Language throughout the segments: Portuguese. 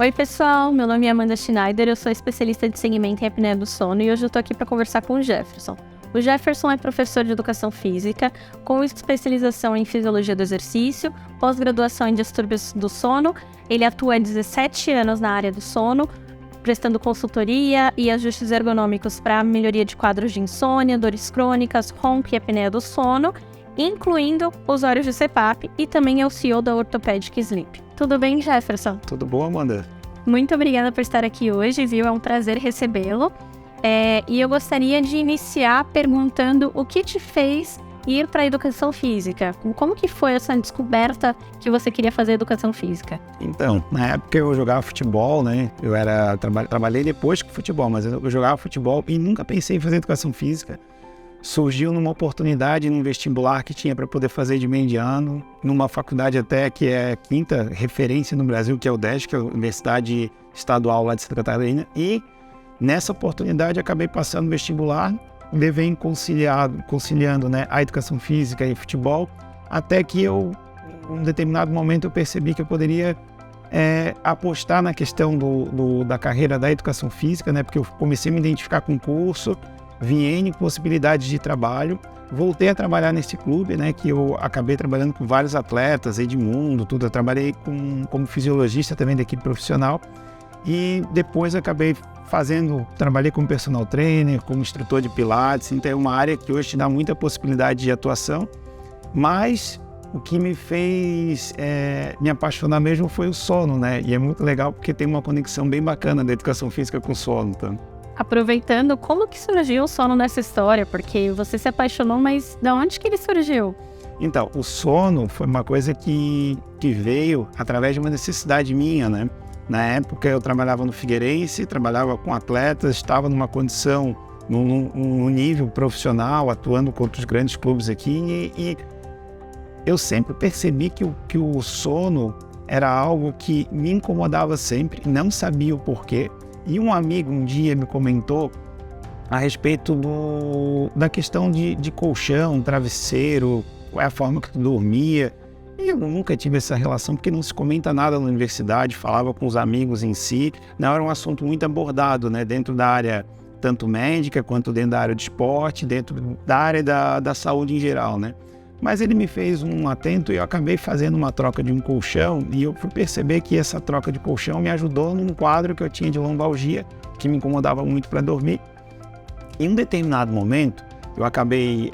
Oi pessoal, meu nome é Amanda Schneider, eu sou especialista de segmento em apneia do sono e hoje eu tô aqui para conversar com o Jefferson. O Jefferson é professor de educação física, com especialização em fisiologia do exercício, pós-graduação em distúrbios do sono. Ele atua há 17 anos na área do sono, prestando consultoria e ajustes ergonômicos para melhoria de quadros de insônia, dores crônicas, ronco e apneia do sono, incluindo usuários de CPAP, e também é o CEO da Orthopedic Sleep. Tudo bem, Jefferson? Tudo bom, Amanda? Muito obrigada por estar aqui hoje, viu? É um prazer recebê-lo. E eu gostaria de iniciar perguntando o que te fez ir para a educação física? Como que foi essa descoberta que você queria fazer educação física? Então, na época eu jogava futebol, né? Trabalhei depois com futebol, mas eu jogava futebol e nunca pensei em fazer educação física. Surgiu numa oportunidade num vestibular que tinha para poder fazer de meio de ano, numa faculdade até que é a quinta referência no Brasil, que é o UDESC, que é a Universidade Estadual lá de Santa Catarina, e nessa oportunidade acabei passando no vestibular, levei conciliando, né, a educação física e futebol, até que em um determinado momento eu percebi que eu poderia apostar na questão da carreira da educação física, né, porque eu comecei a me identificar com o curso, vi N possibilidades de trabalho, voltei a trabalhar nesse clube, né, que eu acabei trabalhando com vários atletas, Edmundo, tudo. Eu trabalhei como fisiologista também da equipe profissional e depois acabei trabalhei como personal trainer, como instrutor de pilates. Então é uma área que hoje te dá muita possibilidade de atuação, mas o que me fez me apaixonar mesmo foi o sono, né, e é muito legal porque tem uma conexão bem bacana da educação física com o sono, tá? Aproveitando, como que surgiu o sono nessa história? Porque você se apaixonou, mas de onde que ele surgiu? Então, o sono foi uma coisa que veio através de uma necessidade minha, né? Na época eu trabalhava no Figueirense, trabalhava com atletas, estava numa condição, num nível profissional, atuando contra os grandes clubes aqui, e eu sempre percebi que o sono era algo que me incomodava sempre, não sabia o porquê. E um amigo um dia me comentou a respeito da questão de colchão, travesseiro, qual é a forma que tu dormia. E eu nunca tive essa relação, porque não se comenta nada na universidade, falava com os amigos em si. Não era um assunto muito abordado, né, dentro da área tanto médica, quanto dentro da área de esporte, dentro da área da saúde em geral, né. Mas ele me fez um atento e eu acabei fazendo uma troca de um colchão e eu fui perceber que essa troca de colchão me ajudou num quadro que eu tinha de lombalgia, que me incomodava muito para dormir. Em um determinado momento, eu acabei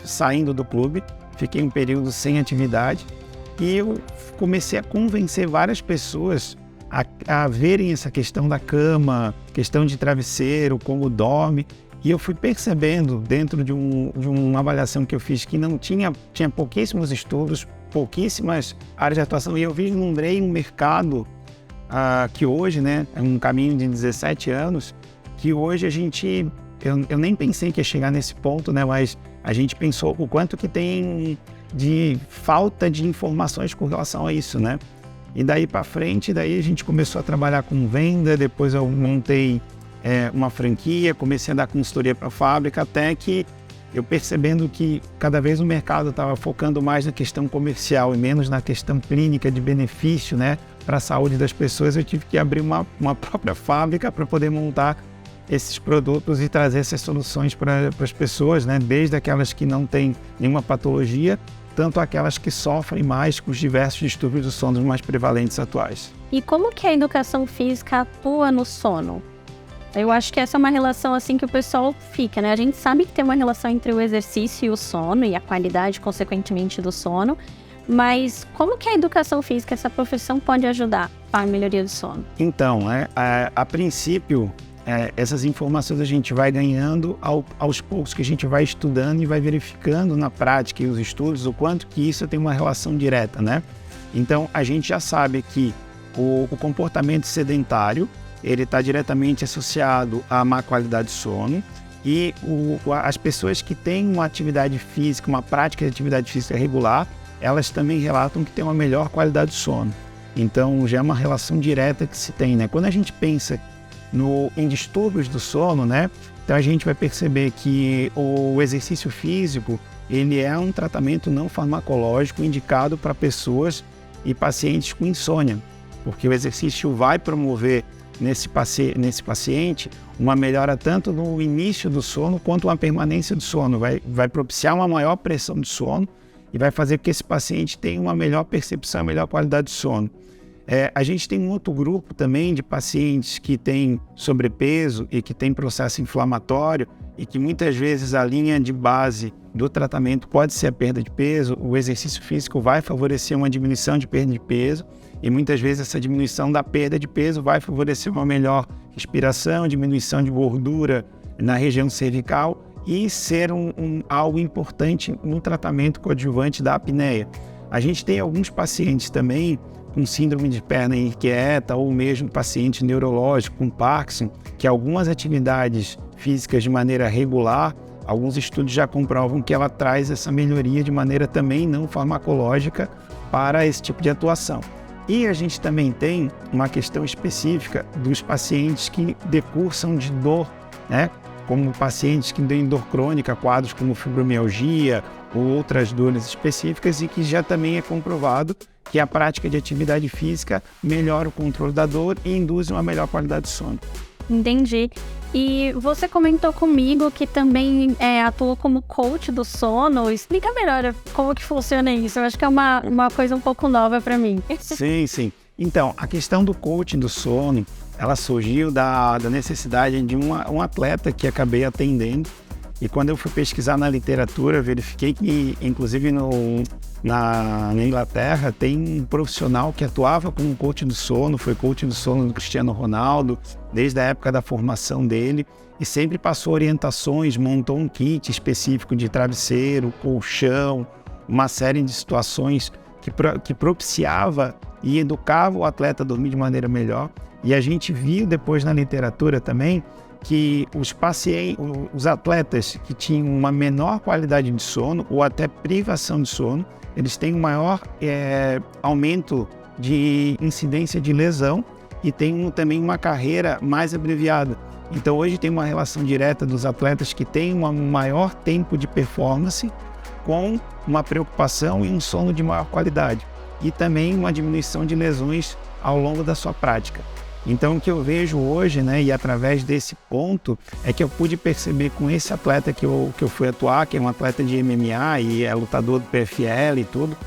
saindo do clube, fiquei um período sem atividade e eu comecei a convencer várias pessoas a verem essa questão da cama, questão de travesseiro, como dorme. E eu fui percebendo, dentro de uma avaliação que eu fiz, que não tinha pouquíssimos estudos, pouquíssimas áreas de atuação, e eu vislumbrei um mercado que hoje, né, é um caminho de 17 anos, que hoje eu nem pensei que ia chegar nesse ponto, né, mas a gente pensou o quanto que tem de falta de informações com relação a isso, né. E daí para frente, daí a gente começou a trabalhar com venda, depois eu montei uma franquia, comecei a dar consultoria para a fábrica, até que eu percebendo que cada vez o mercado estava focando mais na questão comercial e menos na questão clínica de benefício, né, para a saúde das pessoas, eu tive que abrir uma própria fábrica para poder montar esses produtos e trazer essas soluções para as pessoas, né, desde aquelas que não têm nenhuma patologia, tanto aquelas que sofrem mais com os diversos distúrbios do sono mais prevalentes atuais. E como que a educação física atua no sono? Eu acho que essa é uma relação assim que o pessoal fica, né? A gente sabe que tem uma relação entre o exercício e o sono e a qualidade, consequentemente, do sono, mas como que a educação física, essa profissão, pode ajudar para a melhoria do sono? Então, a princípio, essas informações a gente vai ganhando aos poucos, que a gente vai estudando e vai verificando na prática e os estudos o quanto que isso tem uma relação direta, né? Então, a gente já sabe que o comportamento sedentário, ele está diretamente associado à má qualidade de sono, e as pessoas que têm uma atividade física, uma prática de atividade física regular, elas também relatam que têm uma melhor qualidade de sono. Então já é uma relação direta que se tem, né? Quando a gente pensa em distúrbios do sono, né? Então a gente vai perceber que o exercício físico, ele é um tratamento não farmacológico indicado para pessoas e pacientes com insônia. porque o exercício vai promover nesse paciente uma melhora tanto no início do sono quanto uma permanência do sono, vai propiciar uma maior pressão de sono e vai fazer com que esse paciente tenha uma melhor percepção, uma melhor qualidade de sono. A gente tem um outro grupo também de pacientes que têm sobrepeso e que têm processo inflamatório e que muitas vezes a linha de base do tratamento pode ser a perda de peso. O exercício físico vai favorecer uma diminuição de perda de peso e muitas vezes essa diminuição da perda de peso vai favorecer uma melhor respiração, diminuição de gordura na região cervical e ser algo importante no tratamento coadjuvante da apneia. A gente tem alguns pacientes também com síndrome de perna inquieta ou mesmo paciente neurológico com Parkinson, que algumas atividades físicas de maneira regular, alguns estudos já comprovam que ela traz essa melhoria de maneira também não farmacológica para esse tipo de atuação. E a gente também tem uma questão específica dos pacientes que decursam de dor, né? Como pacientes que têm dor crônica, quadros como fibromialgia ou outras dores específicas e que já também é comprovado que a prática de atividade física melhora o controle da dor e induz uma melhor qualidade de sono. Entendi. E você comentou comigo que também atua como coach do sono. Explica melhor como que funciona isso. Eu acho que é uma coisa um pouco nova para mim. Sim. Então, a questão do coaching do sono, ela surgiu da necessidade de um atleta que acabei atendendo. E quando eu fui pesquisar na literatura, verifiquei que, inclusive na Inglaterra, tem um profissional que atuava como coach do sono, foi coach do sono do Cristiano Ronaldo, desde a época da formação dele, e sempre passou orientações, montou um kit específico de travesseiro, colchão, uma série de situações que propiciava e educava o atleta a dormir de maneira melhor. E a gente viu depois na literatura também que os atletas que tinham uma menor qualidade de sono ou até privação de sono, eles têm um maior aumento de incidência de lesão e têm também uma carreira mais abreviada. Então hoje tem uma relação direta dos atletas que têm um maior tempo de performance com uma preocupação e um sono de maior qualidade e também uma diminuição de lesões ao longo da sua prática. Então o que eu vejo hoje, né, e através desse ponto, é que eu pude perceber com esse atleta que eu fui atuar, que é um atleta de MMA e é lutador do PFL e tudo,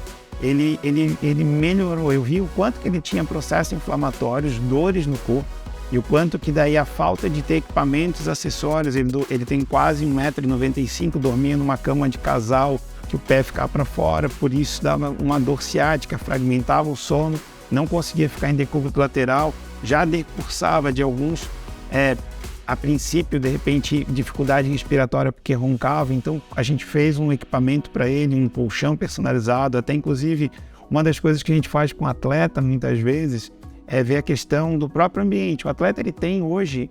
ele melhorou. Eu vi o quanto que ele tinha processos inflamatórios, dores no corpo, e o quanto que daí a falta de ter equipamentos, acessórios, ele tem quase 1,95 m, dormia numa cama de casal, que o pé ficava para fora, por isso dava uma dor ciática, fragmentava o sono, não conseguia ficar em decúbito lateral, já decursava de alguns, a princípio, de repente, dificuldade respiratória porque roncava. Então a gente fez um equipamento para ele, um colchão personalizado, até inclusive uma das coisas que a gente faz com o atleta muitas vezes é ver a questão do próprio ambiente. O atleta ele tem hoje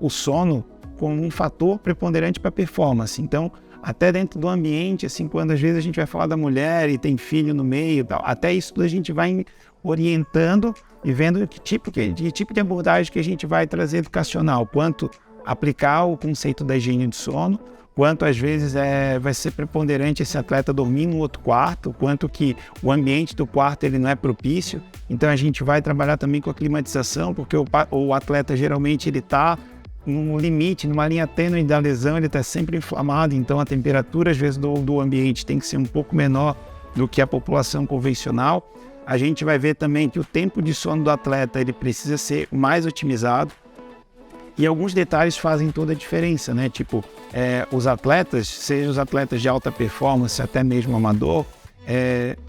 o sono como um fator preponderante para a performance. Então, até dentro do ambiente, assim, quando às vezes a gente vai falar da mulher e tem filho no meio, tal, até isso tudo a gente vai orientando e vendo que tipo de abordagem que a gente vai trazer educacional, quanto aplicar o conceito da higiene do sono, quanto às vezes vai ser preponderante esse atleta dormir no outro quarto, quanto que o ambiente do quarto ele não é propício. Então a gente vai trabalhar também com a climatização, porque o atleta geralmente ele está num limite, numa linha tênue da lesão, ele está sempre inflamado, então a temperatura às vezes do ambiente tem que ser um pouco menor do que a população convencional. A gente vai ver também que o tempo de sono do atleta ele precisa ser mais otimizado e alguns detalhes fazem toda a diferença, né? Tipo, os atletas, seja os atletas de alta performance, até mesmo amador,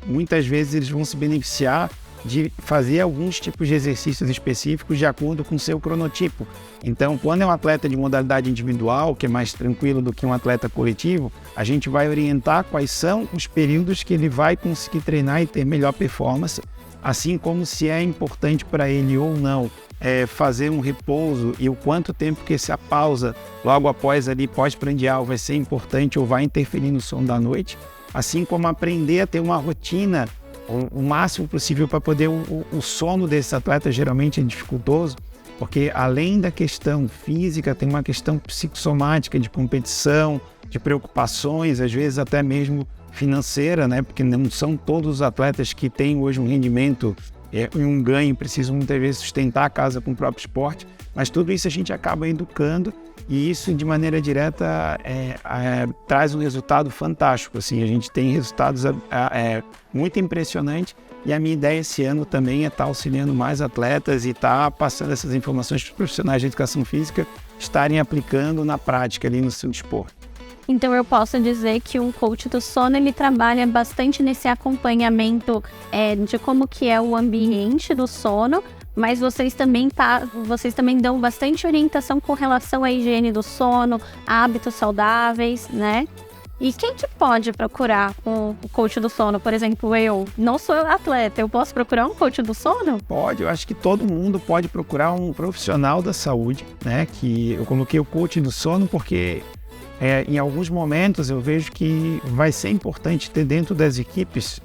muitas vezes eles vão se beneficiar de fazer alguns tipos de exercícios específicos de acordo com o seu cronotipo. Então, quando é um atleta de modalidade individual, que é mais tranquilo do que um atleta coletivo, a gente vai orientar quais são os períodos que ele vai conseguir treinar e ter melhor performance, assim como se é importante para ele ou não fazer um repouso e o quanto tempo que essa pausa logo após ali pós-prandial vai ser importante ou vai interferir no sono da noite, assim como aprender a ter uma rotina o máximo possível para poder o sono desse atleta geralmente é dificultoso, porque além da questão física tem uma questão psicossomática de competição, de preocupações, às vezes até mesmo financeira, né? Porque não são todos os atletas que têm hoje um rendimento um ganho, precisam muitas vezes sustentar a casa com o próprio esporte, mas tudo isso a gente acaba educando e isso de maneira direta traz um resultado fantástico. Assim, a gente tem resultados muito impressionantes e a minha ideia esse ano também é estar auxiliando mais atletas e estar passando essas informações para os profissionais de educação física estarem aplicando na prática ali no seu esporte. Então eu posso dizer que um coach do sono, ele trabalha bastante nesse acompanhamento de como que é o ambiente do sono, mas vocês também dão bastante orientação com relação à higiene do sono, hábitos saudáveis, né? E quem que pode procurar um coach do sono? Por exemplo, eu não sou atleta, eu posso procurar um coach do sono? Pode, eu acho que todo mundo pode procurar um profissional da saúde, né? Que eu coloquei o coach do sono porque em alguns momentos eu vejo que vai ser importante ter dentro das equipes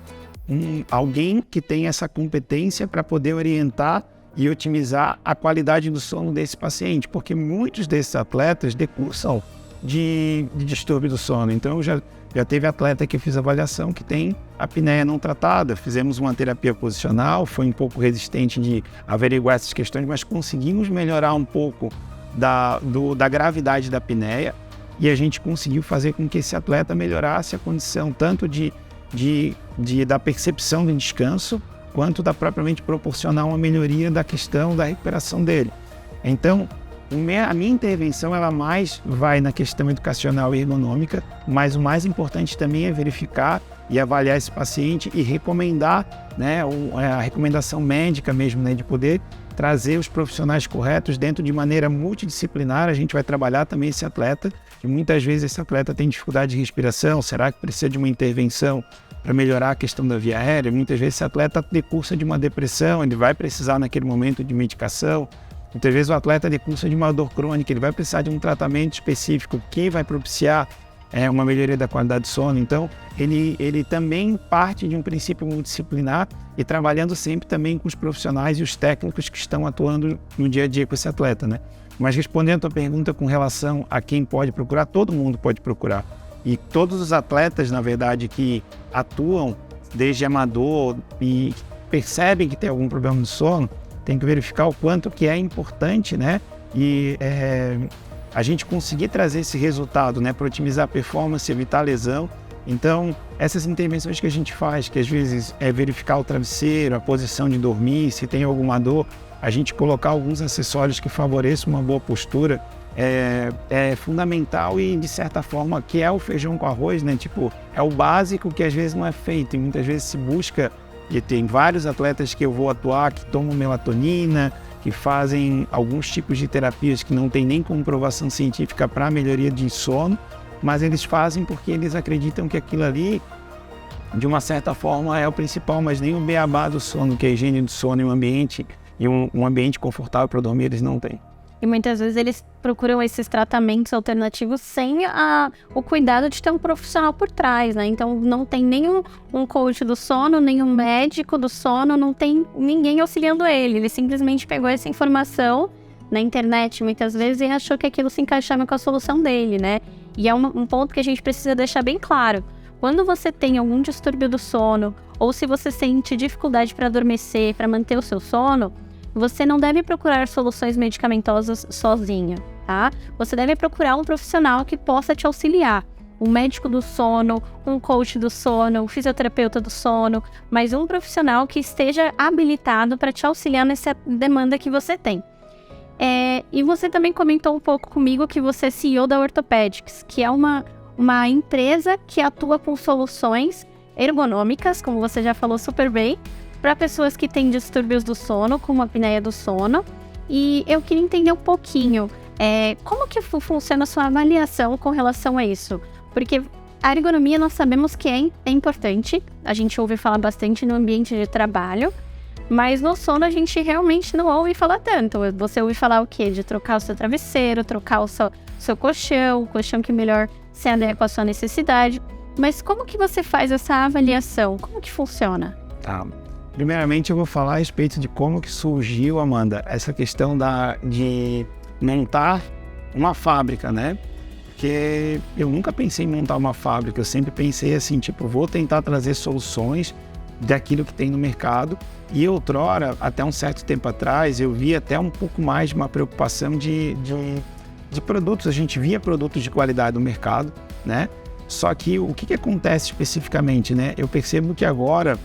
alguém que tenha essa competência para poder orientar e otimizar a qualidade do sono desse paciente, porque muitos desses atletas decursam de distúrbio do sono. Então já teve atleta que eu fiz avaliação que tem apneia não tratada, fizemos uma terapia posicional, foi um pouco resistente de averiguar essas questões, mas conseguimos melhorar um pouco da gravidade da apneia e a gente conseguiu fazer com que esse atleta melhorasse a condição tanto da percepção do descanso, quanto da propriamente proporcionar uma melhoria da questão da recuperação dele. Então, a minha intervenção ela mais vai na questão educacional e ergonômica, mas o mais importante também é verificar e avaliar esse paciente e recomendar, né, a recomendação médica mesmo, né, de poder trazer os profissionais corretos dentro de maneira multidisciplinar. A gente vai trabalhar também esse atleta, e muitas vezes esse atleta tem dificuldade de respiração, será que precisa de uma intervenção para melhorar a questão da via aérea? Muitas vezes esse atleta decursa de uma depressão, ele vai precisar naquele momento de medicação. Muitas vezes o atleta decursa de uma dor crônica, ele vai precisar de um tratamento específico que vai propiciar uma melhoria da qualidade do sono. Então, ele também parte de um princípio multidisciplinar e trabalhando sempre também com os profissionais e os técnicos que estão atuando no dia a dia com esse atleta, né? Mas respondendo a tua pergunta com relação a quem pode procurar, todo mundo pode procurar. E todos os atletas, na verdade, que atuam desde amador e percebem que tem algum problema no sono, tem que verificar o quanto que é importante, né? E a gente conseguir trazer esse resultado, né? Para otimizar a performance, evitar a lesão. Então, essas intervenções que a gente faz, que às vezes é verificar o travesseiro, a posição de dormir, se tem alguma dor, a gente colocar alguns acessórios que favoreçam uma boa postura, é fundamental e, de certa forma, que é o feijão com arroz, né? Tipo, é o básico que às vezes não é feito e muitas vezes se busca. E tem vários atletas que eu vou atuar que tomam melatonina, que fazem alguns tipos de terapias que não tem nem comprovação científica para melhoria de sono, mas eles fazem porque eles acreditam que aquilo ali, de uma certa forma, é o principal, mas nem o beabá do sono, que é a higiene do sono e um ambiente confortável para dormir, eles não têm. E muitas vezes eles procuram esses tratamentos alternativos sem o cuidado de ter um profissional por trás, né? Então não tem nenhum coach do sono, nenhum médico do sono, não tem ninguém auxiliando ele. Ele simplesmente pegou essa informação na internet muitas vezes e achou que aquilo se encaixava com a solução dele, né? E é um ponto que a gente precisa deixar bem claro. Quando você tem algum distúrbio do sono, ou se você sente dificuldade para adormecer, para manter o seu sono, você não deve procurar soluções medicamentosas sozinha, tá? Você deve procurar um profissional que possa te auxiliar. Um médico do sono, um coach do sono, um fisioterapeuta do sono, mas um profissional que esteja habilitado para te auxiliar nessa demanda que você tem. E você também comentou um pouco comigo que você é CEO da Orthopedics, que é uma empresa que atua com soluções ergonômicas, como você já falou super bem, para pessoas que têm distúrbios do sono, como a apneia do sono. E eu queria entender um pouquinho como que funciona a sua avaliação com relação a isso. Porque a ergonomia nós sabemos que é importante, a gente ouve falar bastante no ambiente de trabalho, mas no sono a gente realmente não ouve falar tanto. Você ouve falar o quê? De trocar o seu travesseiro, trocar o seu colchão, o colchão que melhor se adequa à sua necessidade. Mas como que você faz essa avaliação? Como que funciona? Tá. Primeiramente eu vou falar a respeito de como que surgiu, Amanda, essa questão de montar uma fábrica, né? Porque eu nunca pensei em montar uma fábrica, eu sempre pensei assim, tipo, vou tentar trazer soluções, daquilo que tem no mercado. E outrora, até um certo tempo atrás, eu via até um pouco mais de uma preocupação de produtos. A gente via produtos de qualidade no mercado, né? Só que o que acontece especificamente, né? Eu percebo que agora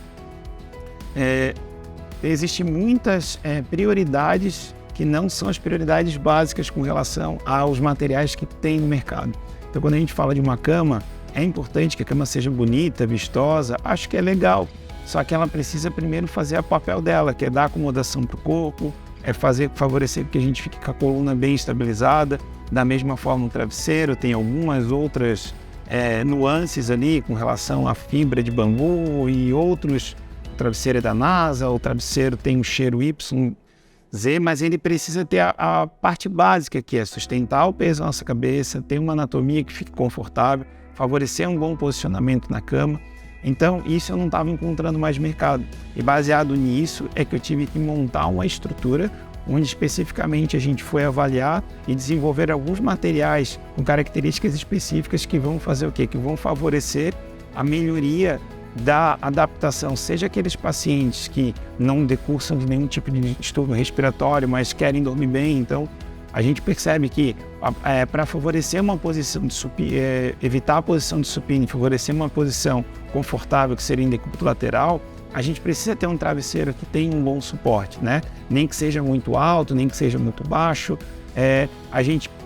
existem muitas prioridades que não são as prioridades básicas com relação aos materiais que tem no mercado. Então, quando a gente fala de uma cama, é importante que a cama seja bonita, vistosa, acho que é legal. Só que ela precisa primeiro fazer o papel dela, que é dar acomodação para o corpo, favorecer que a gente fique com a coluna bem estabilizada. Da mesma forma, o travesseiro tem algumas outras nuances ali com relação à fibra de bambu e outros. O travesseiro é da NASA, o travesseiro tem um cheiro YZ, mas ele precisa ter a parte básica, que é sustentar o peso da nossa cabeça, ter uma anatomia que fique confortável, favorecer um bom posicionamento na cama. Então, isso eu não estava encontrando mais mercado. E baseado nisso é que eu tive que montar uma estrutura onde especificamente a gente foi avaliar e desenvolver alguns materiais com características específicas que vão fazer o quê? Que vão favorecer a melhoria da adaptação, seja aqueles pacientes que não decursam de nenhum tipo de distúrbio respiratório, mas querem dormir bem. Então, a gente percebe que para favorecer uma posição de supino, evitar a posição de supino e favorecer uma posição confortável, que seria em decúbito lateral, a gente precisa ter um travesseiro que tenha um bom suporte, né? Nem que seja muito alto, nem que seja muito baixo.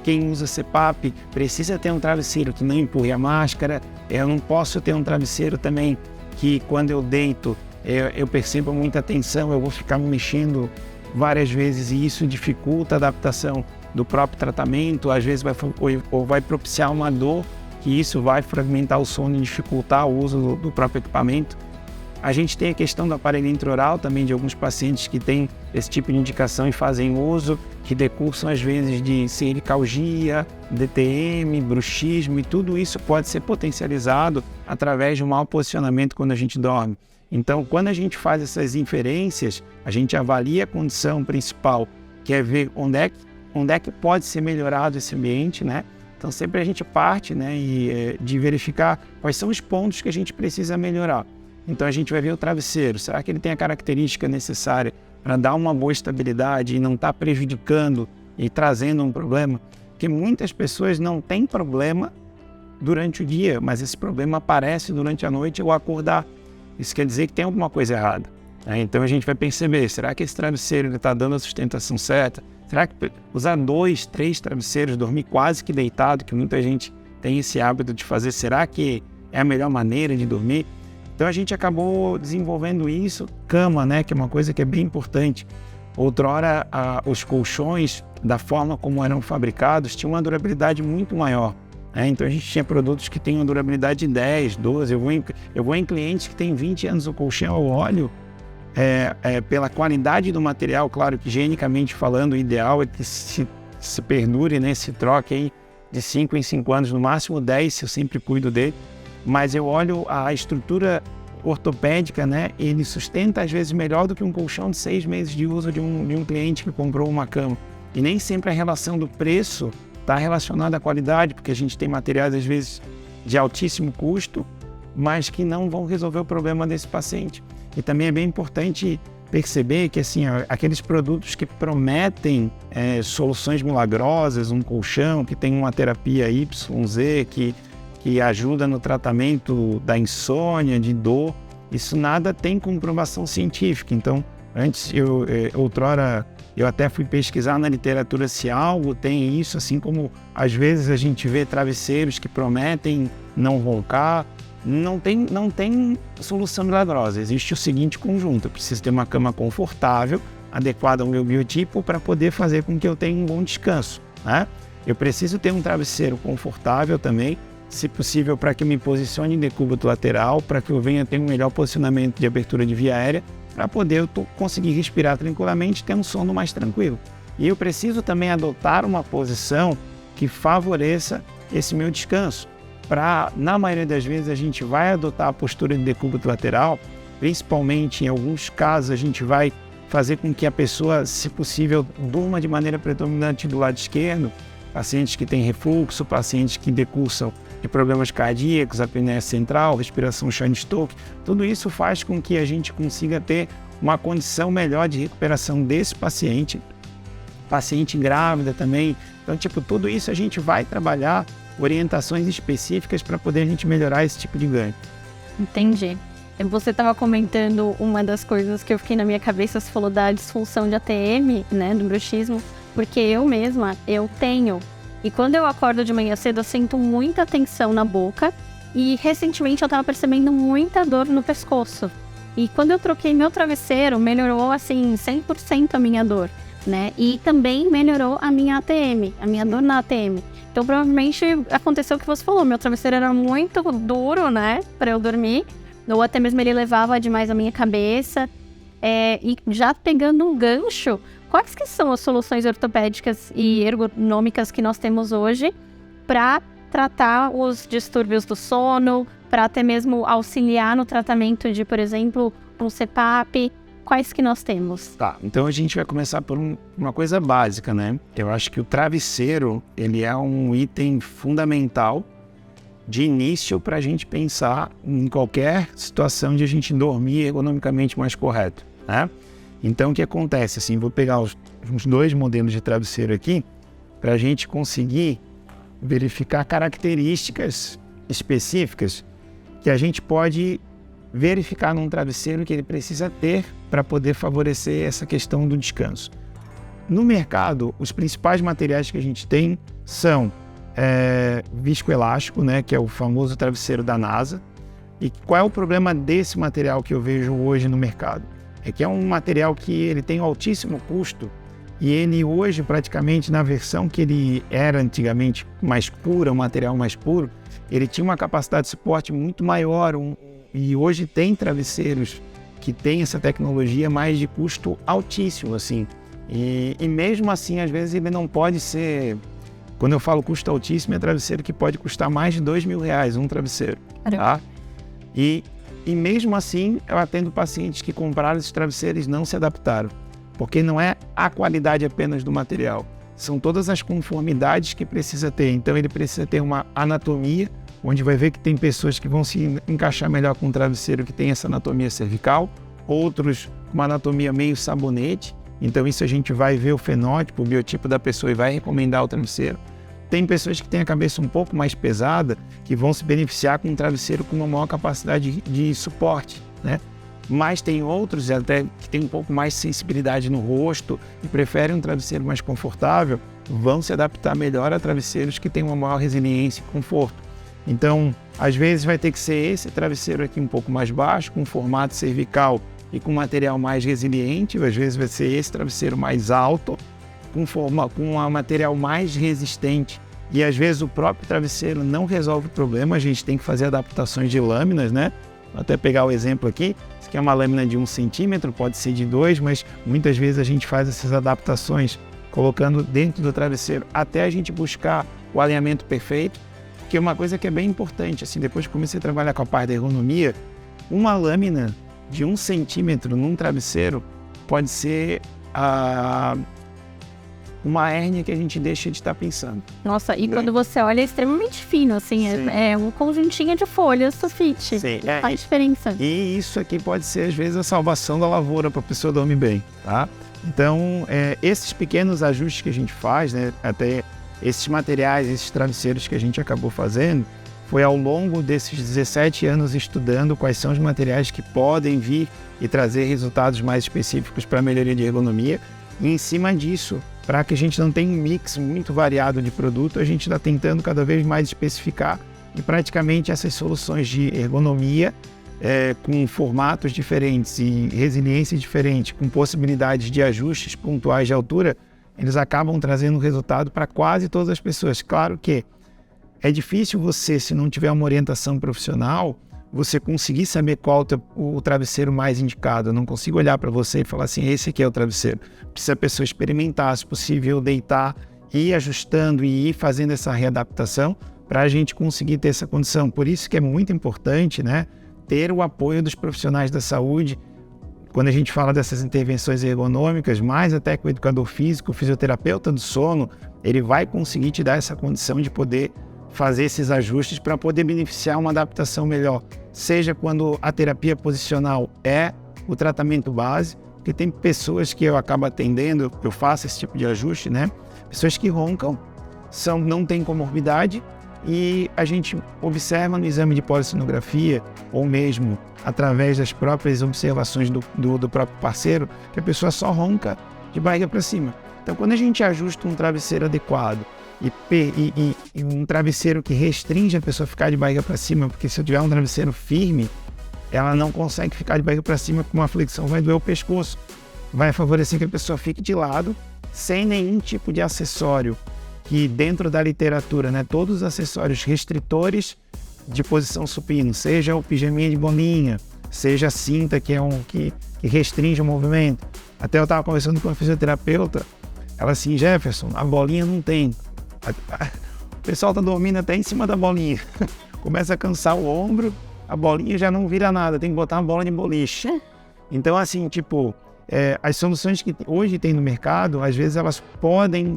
Quem usa CPAP, precisa ter um travesseiro que não empurre a máscara. Eu não posso ter um travesseiro também que, quando eu deito, eu percebo muita tensão, eu vou ficar me mexendo várias vezes e isso dificulta a adaptação do próprio tratamento, às vezes vai propiciar uma dor, que isso vai fragmentar o sono e dificultar o uso do próprio equipamento. A gente tem a questão do aparelho intraoral também, de alguns pacientes que têm esse tipo de indicação e fazem uso, que decursam às vezes de cervicalgia, DTM, bruxismo, e tudo isso pode ser potencializado através de um mau posicionamento quando a gente dorme. Então, quando a gente faz essas inferências, a gente avalia a condição principal, que é ver onde é que pode ser melhorado esse ambiente, né? Então, sempre a gente parte, né, de verificar quais são os pontos que a gente precisa melhorar. Então, a gente vai ver o travesseiro. Será que ele tem a característica necessária para dar uma boa estabilidade e não estar prejudicando e trazendo um problema? Porque muitas pessoas não têm problema durante o dia, mas esse problema aparece durante a noite ao acordar. Isso quer dizer que tem alguma coisa errada. Então a gente vai perceber, será que esse travesseiro está dando a sustentação certa? Será que usar 2, 3 travesseiros, dormir quase que deitado, que muita gente tem esse hábito de fazer, será que é a melhor maneira de dormir? Então a gente acabou desenvolvendo isso. Cama, né, que é uma coisa que é bem importante. Outrora, os colchões, da forma como eram fabricados, tinham uma durabilidade muito maior. Então a gente tinha produtos que têm uma durabilidade de 10, 12. Eu vou em clientes que têm 20 anos o colchão, eu olho pela qualidade do material. Claro que higienicamente falando, o ideal é que se perdure, né, se troque aí de 5 em 5 anos, no máximo 10, se eu sempre cuido dele. Mas eu olho a estrutura ortopédica, né, ele sustenta às vezes melhor do que um colchão de 6 meses de uso de um cliente que comprou uma cama. E nem sempre a relação do preço está relacionada à qualidade, porque a gente tem materiais às vezes de altíssimo custo, mas que não vão resolver o problema desse paciente. E também é bem importante perceber que assim, aqueles produtos que prometem soluções milagrosas, um colchão que tem uma terapia YZ, que ajuda no tratamento da insônia, de dor, isso nada tem comprovação científica. Então, antes, outrora, eu até fui pesquisar na literatura se algo tem isso, assim como às vezes a gente vê travesseiros que prometem não roncar. Não tem solução milagrosa. Existe o seguinte conjunto: eu preciso ter uma cama confortável, adequada ao meu biotipo, para poder fazer com que eu tenha um bom descanso, né? Eu preciso ter um travesseiro confortável também, se possível, para que eu me posicione em decúbito lateral, para que eu venha ter um melhor posicionamento de abertura de via aérea, para poder conseguir respirar tranquilamente e ter um sono mais tranquilo. E eu preciso também adotar uma posição que favoreça esse meu descanso. Na maioria das vezes, a gente vai adotar a postura de decúbito lateral, principalmente em alguns casos, a gente vai fazer com que a pessoa, se possível, durma de maneira predominante do lado esquerdo, pacientes que têm refluxo, pacientes que decursam de problemas cardíacos, apneia central, respiração Cheyne-Stokes. Tudo isso faz com que a gente consiga ter uma condição melhor de recuperação desse paciente grávida também. Então, tudo isso a gente vai trabalhar orientações específicas para poder a gente melhorar esse tipo de ganho. Entendi. Você estava comentando uma das coisas que eu fiquei na minha cabeça, você falou da disfunção de ATM, né, do bruxismo, porque eu mesma, eu tenho. E quando eu acordo de manhã cedo, eu sinto muita tensão na boca e recentemente eu estava percebendo muita dor no pescoço. E quando eu troquei meu travesseiro, melhorou assim 100% a minha dor, né? E também melhorou a minha ATM, a minha dor na ATM. Então provavelmente aconteceu o que você falou, meu travesseiro era muito duro, né, para eu dormir. Ou até mesmo ele levava demais a minha cabeça. E já pegando um gancho, quais que são as soluções ortopédicas e ergonômicas que nós temos hoje para tratar os distúrbios do sono, para até mesmo auxiliar no tratamento de, por exemplo, um CPAP? Quais que nós temos? Tá, então a gente vai começar por uma coisa básica, né? Eu acho que o travesseiro, ele é um item fundamental de início para a gente pensar em qualquer situação de a gente dormir ergonomicamente mais correto, né? Então, o que acontece? Assim, vou pegar os 2 modelos de travesseiro aqui para a gente conseguir verificar características específicas que a gente pode verificar num travesseiro que ele precisa ter para poder favorecer essa questão do descanso. No mercado, os principais materiais que a gente tem são viscoelástico, né, que é o famoso travesseiro da NASA. E qual é o problema desse material que eu vejo hoje no mercado? É que é um material que ele tem um altíssimo custo e ele hoje, praticamente na versão que ele era antigamente mais pura, um material mais puro, ele tinha uma capacidade de suporte muito maior e hoje tem travesseiros que tem essa tecnologia, mas de custo altíssimo, assim. E mesmo assim, às vezes ele não pode ser... Quando eu falo custo altíssimo, é travesseiro que pode custar mais de R$2.000 um travesseiro, tá? E mesmo assim, eu atendo pacientes que compraram esses travesseiros e não se adaptaram, porque não é a qualidade apenas do material, são todas as conformidades que precisa ter. Então ele precisa ter uma anatomia, onde vai ver que tem pessoas que vão se encaixar melhor com um travesseiro que tem essa anatomia cervical, outros com uma anatomia meio sabonete. Então isso a gente vai ver o fenótipo, o biotipo da pessoa e vai recomendar o travesseiro. Tem pessoas que têm a cabeça um pouco mais pesada, que vão se beneficiar com um travesseiro com uma maior capacidade de suporte, né? Mas tem outros até que têm um pouco mais de sensibilidade no rosto e preferem um travesseiro mais confortável, vão se adaptar melhor a travesseiros que têm uma maior resiliência e conforto. Então, às vezes vai ter que ser esse travesseiro aqui um pouco mais baixo, com formato cervical e com material mais resiliente, às vezes vai ser esse travesseiro mais alto, com um material mais resistente, e às vezes o próprio travesseiro não resolve o problema, a gente tem que fazer adaptações de lâminas, né? Vou até pegar o exemplo aqui, isso aqui é uma lâmina de 1 centímetro, pode ser de 2, mas muitas vezes a gente faz essas adaptações colocando dentro do travesseiro até a gente buscar o alinhamento perfeito, que é uma coisa que é bem importante, assim, depois que comecei a trabalhar com a parte da ergonomia, uma lâmina de 1 centímetro num travesseiro pode ser uma hérnia que a gente deixa de estar pensando. Nossa, e quando você olha é extremamente fino, assim, é um conjuntinho de folhas sulfite. Sim, faz diferença. E isso aqui pode ser, às vezes, a salvação da lavoura para a pessoa dormir bem, tá? Então, esses pequenos ajustes que a gente faz, né, até esses materiais, esses travesseiros que a gente acabou fazendo, foi ao longo desses 17 anos estudando quais são os materiais que podem vir e trazer resultados mais específicos para a melhoria de ergonomia. E em cima disso, para que a gente não tenha um mix muito variado de produto, a gente está tentando cada vez mais especificar e praticamente essas soluções de ergonomia com formatos diferentes e resiliência diferente, com possibilidades de ajustes pontuais de altura, eles acabam trazendo resultado para quase todas as pessoas. Claro que é difícil você, se não tiver uma orientação profissional, você conseguir saber qual o travesseiro mais indicado. Eu não consigo olhar para você e falar assim, esse aqui é o travesseiro. Precisa a pessoa experimentar, se possível, deitar, ir ajustando e ir fazendo essa readaptação para a gente conseguir ter essa condição. Por isso que é muito importante, né, ter o apoio dos profissionais da saúde. Quando a gente fala dessas intervenções ergonômicas, mais até que o educador físico, o fisioterapeuta do sono, ele vai conseguir te dar essa condição de poder fazer esses ajustes para poder beneficiar uma adaptação melhor, seja quando a terapia posicional é o tratamento base, porque tem pessoas que eu acabo atendendo, eu faço esse tipo de ajuste, né? Pessoas que roncam, não têm comorbidade, e a gente observa no exame de polissonografia, ou mesmo através das próprias observações do próprio parceiro, que a pessoa só ronca de barriga para cima. Então, quando a gente ajusta um travesseiro adequado e um travesseiro que restringe a pessoa a ficar de barriga para cima, porque se eu tiver um travesseiro firme, ela não consegue ficar de barriga para cima, com uma flexão vai doer o pescoço. Vai favorecer que a pessoa fique de lado, sem nenhum tipo de acessório, que dentro da literatura, né, todos os acessórios restritores de posição supino, seja o pijaminha de bolinha, seja a cinta, que restringe o movimento. Até eu estava conversando com uma fisioterapeuta, ela assim, Jefferson, a bolinha não tem. O pessoal está dormindo até em cima da bolinha. Começa a cansar o ombro, a bolinha já não vira nada, tem que botar uma bola de boliche. Então, assim, tipo, as soluções que hoje tem no mercado, às vezes elas podem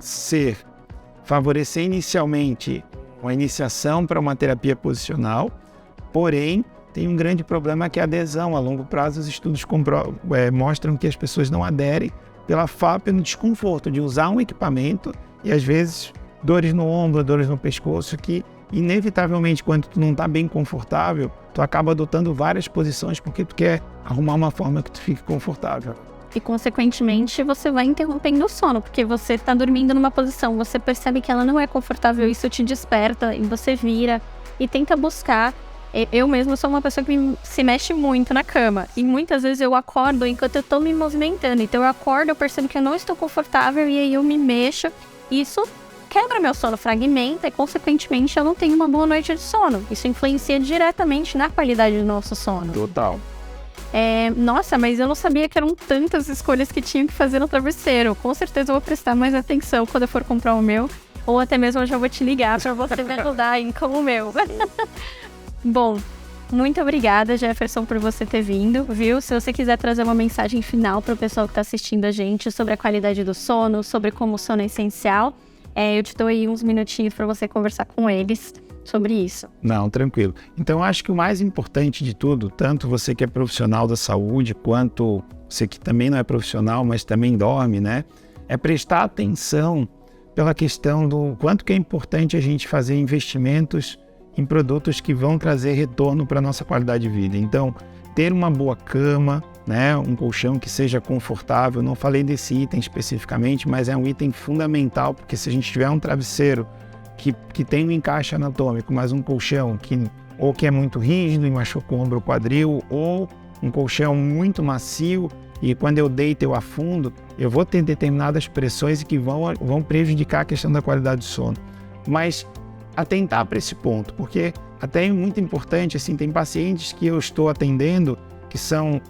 favorecer inicialmente uma iniciação para uma terapia posicional, porém, tem um grande problema que é a adesão. A longo prazo, os estudos mostram que as pessoas não aderem pelo desconforto de usar um equipamento e, às vezes, dores no ombro, dores no pescoço, que, inevitavelmente, quando tu não está bem confortável, tu acaba adotando várias posições porque tu quer arrumar uma forma que tu fique confortável. E, consequentemente, você vai interrompendo o sono, porque você está dormindo numa posição, você percebe que ela não é confortável, isso te desperta, e você vira e tenta buscar. Eu mesma sou uma pessoa que se mexe muito na cama, e muitas vezes eu acordo enquanto eu estou me movimentando. Então eu acordo, eu percebo que eu não estou confortável, e aí eu me mexo, e isso quebra meu sono, fragmenta, e, consequentemente, eu não tenho uma boa noite de sono. Isso influencia diretamente na qualidade do nosso sono. Total. Nossa, mas eu não sabia que eram tantas escolhas que tinha que fazer no travesseiro. Com certeza eu vou prestar mais atenção quando eu for comprar o meu. Ou até mesmo eu já vou te ligar para você me ajudar em como o meu. Bom, muito obrigada, Jefferson, por você ter vindo, viu? Se você quiser trazer uma mensagem final para o pessoal que está assistindo a gente sobre a qualidade do sono, sobre como o sono é essencial, eu te dou aí uns minutinhos para você conversar com eles sobre isso. Não, tranquilo. Então, acho que o mais importante de tudo, tanto você que é profissional da saúde, quanto você que também não é profissional, mas também dorme, né? É prestar atenção pela questão do quanto que é importante a gente fazer investimentos em produtos que vão trazer retorno para a nossa qualidade de vida. Então, ter uma boa cama, né? Um colchão que seja confortável. Não falei desse item especificamente, mas é um item fundamental, porque se a gente tiver um travesseiro que tem um encaixe anatômico, mas um colchão que é muito rígido e machuca o ombro ou quadril, ou um colchão muito macio e quando eu deito eu afundo, eu vou ter determinadas pressões que vão prejudicar a questão da qualidade do sono. Mas atentar para esse ponto, porque até é muito importante, assim, tem pacientes que eu estou atendendo que são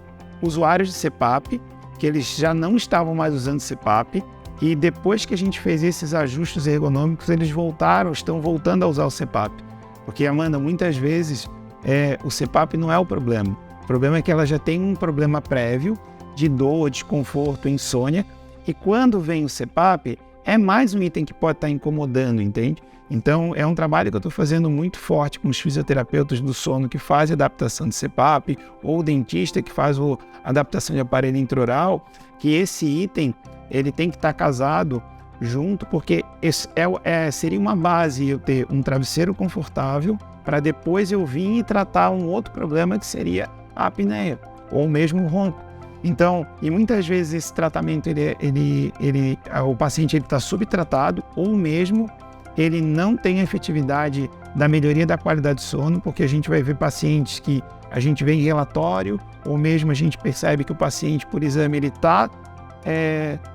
usuários de CPAP, que eles já não estavam mais usando CPAP, e depois que a gente fez esses ajustes ergonômicos, eles estão voltando a usar o CPAP. Porque, Amanda, muitas vezes o CPAP não é o problema. O problema é que ela já tem um problema prévio de dor, desconforto, insônia, e quando vem o CPAP, é mais um item que pode estar incomodando, entende? Então, é um trabalho que eu estou fazendo muito forte com os fisioterapeutas do sono que fazem adaptação de CPAP, ou o dentista que faz a adaptação de aparelho intraoral, que esse item ele tem que estar casado junto, porque seria uma base eu ter um travesseiro confortável para depois eu vir e tratar um outro problema que seria a apneia, ou mesmo o ronco. Então, e muitas vezes esse tratamento, o paciente está subtratado, ou mesmo ele não tem efetividade da melhoria da qualidade de sono, porque a gente vai ver pacientes que a gente vê em relatório, ou mesmo a gente percebe que o paciente, por exame, ele está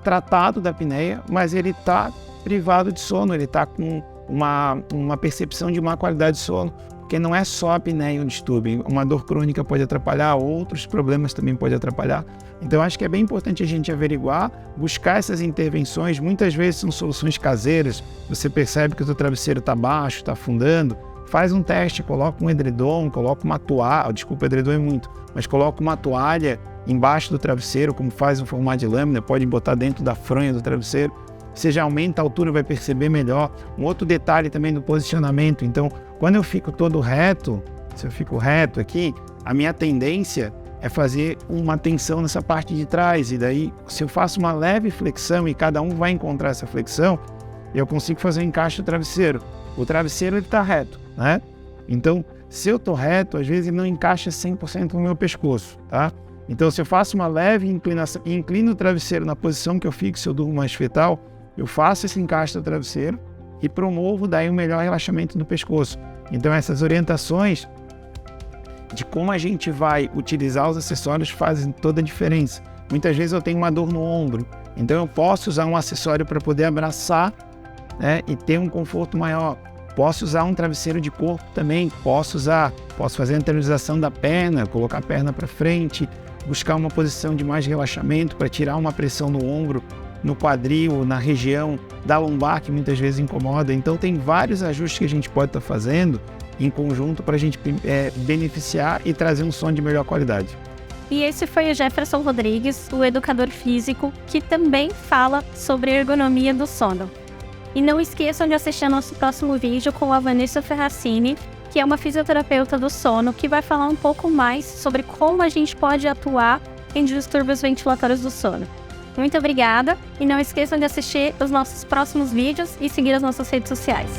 tratado da apneia, mas ele está privado de sono, ele está com uma percepção de má qualidade de sono, porque não é só a apneia um distúrbio, uma dor crônica pode atrapalhar, outros problemas também podem atrapalhar. Então, acho que é bem importante a gente averiguar, buscar essas intervenções, muitas vezes são soluções caseiras, você percebe que o seu travesseiro está baixo, está afundando, faz um teste, coloca um edredom, coloca uma toalha, desculpa, edredom é muito, mas coloca uma toalha embaixo do travesseiro, como faz no formato de lâmina, pode botar dentro da fronha do travesseiro, você já aumenta a altura, vai perceber melhor. Um outro detalhe também do posicionamento, então, quando eu fico todo reto, se eu fico reto aqui, a minha tendência é fazer uma tensão nessa parte de trás, e daí, se eu faço uma leve flexão e cada um vai encontrar essa flexão, eu consigo fazer o encaixe do travesseiro. O travesseiro, ele está reto, né? Então, se eu estou reto, às vezes ele não encaixa 100% no meu pescoço, tá? Então, se eu faço uma leve inclinação e inclino o travesseiro na posição que eu fico, se eu durmo mais fetal, eu faço esse encaixe do travesseiro e promovo daí um melhor relaxamento do pescoço. Então, essas orientações de como a gente vai utilizar os acessórios fazem toda a diferença. Muitas vezes eu tenho uma dor no ombro, então eu posso usar um acessório para poder abraçar, né, e ter um conforto maior. Posso usar um travesseiro de corpo também, posso fazer a anteriorização da perna, colocar a perna para frente, buscar uma posição de mais relaxamento para tirar uma pressão no ombro, no quadril, na região da lombar, que muitas vezes incomoda. Então tem vários ajustes que a gente pode estar fazendo em conjunto para a gente beneficiar e trazer um sono de melhor qualidade. E esse foi o Jefferson Rodrigues, o educador físico, que também fala sobre a ergonomia do sono. E não esqueçam de assistir ao nosso próximo vídeo com a Vanessa Ferracini, que é uma fisioterapeuta do sono, que vai falar um pouco mais sobre como a gente pode atuar em distúrbios ventilatórios do sono. Muito obrigada e não esqueçam de assistir os nossos próximos vídeos e seguir as nossas redes sociais.